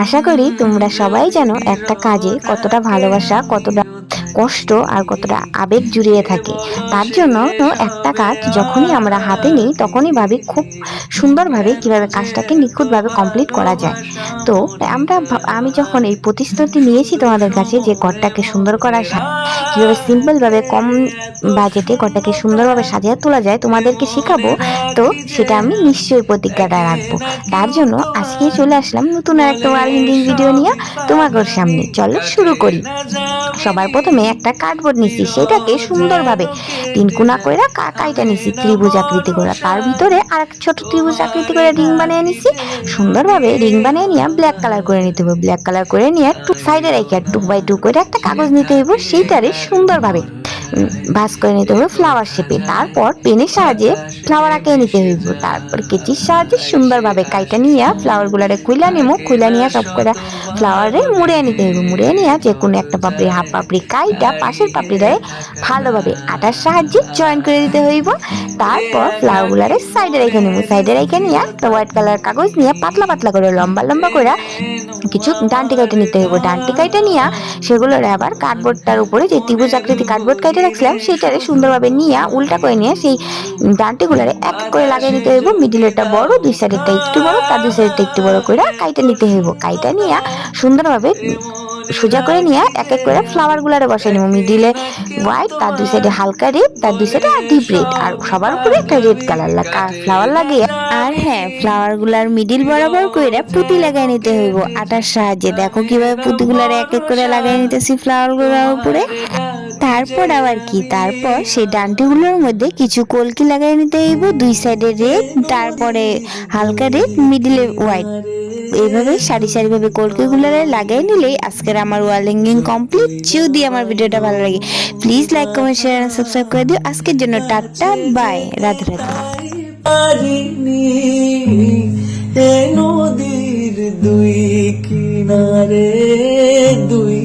আশা করি তোমরা সবাই জানো একটা কাজে কতটা ভালোবাসা, কতটা কষ্ট আর কতটা আবেগ জুড়িয়ে থাকে। তার জন্য একটা কাজ যখনই আমরা হাতে নিই তখনই ভাবি খুব সুন্দরভাবে কিভাবে কাজটাকে নিখুঁতভাবে কমপ্লিট করা যায়। তো আমি যখন এই প্রতিশ্রুতি নিয়েছি তোমাদের কাছে যে ঘরটাকে সুন্দর করা, কিভাবে সিম্পল ভাবে কম বাজেটে ঘরটাকে সুন্দরভাবে সাজিয়ে তোলা যায় তোমাদেরকে শেখাবো, তো সেটা আমি নিশ্চয়ই প্রতিজ্ঞাটা রাখবো। তার জন্য আজকে চলে আসলাম নতুন আর একটা ওয়াল হ্যাঙ্গিং ভিডিও নিয়ে তোমাদের সামনে। চলো শুরু করি। সবার প্রথমে একটা কার্ডবোর্ড নিছি, সেটাকে সুন্দরভাবে তিন কোনা করে কাইটা নিছি ত্রিভুজ আকৃতি করে, তার ভিতরে আর এক ছোট ত্রিভুজ আকৃতি করে রিং বানিয়ে নিছি। সুন্দরভাবে রিং বানিয়ে নিয়ে ব্ল্যাক কালার করে নিতে হবে। ব্ল্যাক কালার করে নিয়ে সাইডে রেখে 2x2 করে একটা কাগজ নিতে হইব, সেইটারে সুন্দরভাবে ভাঁজ করে নিতে হবে ফ্লাওয়ার শেপে। তারপর পেনের সাহায্যে ফ্লাওয়ার আঁকে নিতে হইব। তারপর কেচির সাহায্যে সুন্দরভাবে কাইটা নিয়ে ফ্লাওয়ার গুলারে খুইলা নিমু, খুইলা নিয়ে সব করে ফ্লাওয়ারে মুড়ে নিতে হইব। মুড়ে নিয়ে যে কোনো একটা পাপড়ি, হাফ পাপড়ি কাইটা পাশের পাপড়িটারে ভালোভাবে আটার সাহায্যে জয়েন করে দিতে হইব। তারপর ফ্লাওয়ার গুলারে সাইডে রেখে নিব। সাইডে রেখে নিয়ে একটা হোয়াইট কালার কাগজ নিয়ে পাতলা পাতলা করে লম্বা লম্বা করে কিছু ডান্টি কাইটে নিতে হইব। ডান্টি কাইটে নিয়ে সেগুলোর আবার কার্ডবোর্ডটার উপরে যে ত্রিভুজ আকৃতি কার্ডবোর্ড কাইটে রাখছিলাম সেইটারে সুন্দরভাবে নিয়ে উল্টা করে নিয়ে সেই ডান্টিগুলারে এক করে লাগিয়ে নিতে হইব। মিডিলেরটা বড়, দুই সাইডেরটা একটু বড়, তার দুই সাইডেরটা একটু বড় করে কাইটে নিতে হইব। কাইটা নিয়ে সুন্দরভাবে সোজা করে নিয়ে এক এক করে ফ্লাওয়ার গুলারে বসাই নিব। মিডিলে হোয়াইট, তার দুই সাইডে হালকা রেড, তার দুই সাইডে ডিপ রেড, আর সবার উপরে একটা রেড কালার ফ্লাওয়ার লাগিয়ে, আর হ্যাঁ ফ্লাওয়ার গুলার মিডিল বরাবর করে পুঁতি লাগাই নিতে হইব আটার সাহায্যে। দেখো কিভাবে পুঁতি গুলারে এক এক করে লাগাই নিতেছি ফ্লাওয়ার গুলার উপরে। তারপর আবার কি, তারপর সেই ডান্টিগুলোর মধ্যে কিছু কলকি লাগাই নিতে হইব, দুই সাইডে রেড, তারপরে হালকা রেড, মিডিলে হোয়াইট। এইভাবে সারি সারি ভাবে কলকি গুলারে লাগাই নিলেই আজকের আমার ওয়াল হ্যাঙ্গিং কমপ্লিট। যদি আমার ভিডিওটা ভালো লাগে please like, comment, share and subscribe করে দিও। আজকের জন্য টাটা, বাই, রাধে রাধে। নদীর দুই কিনারে দুই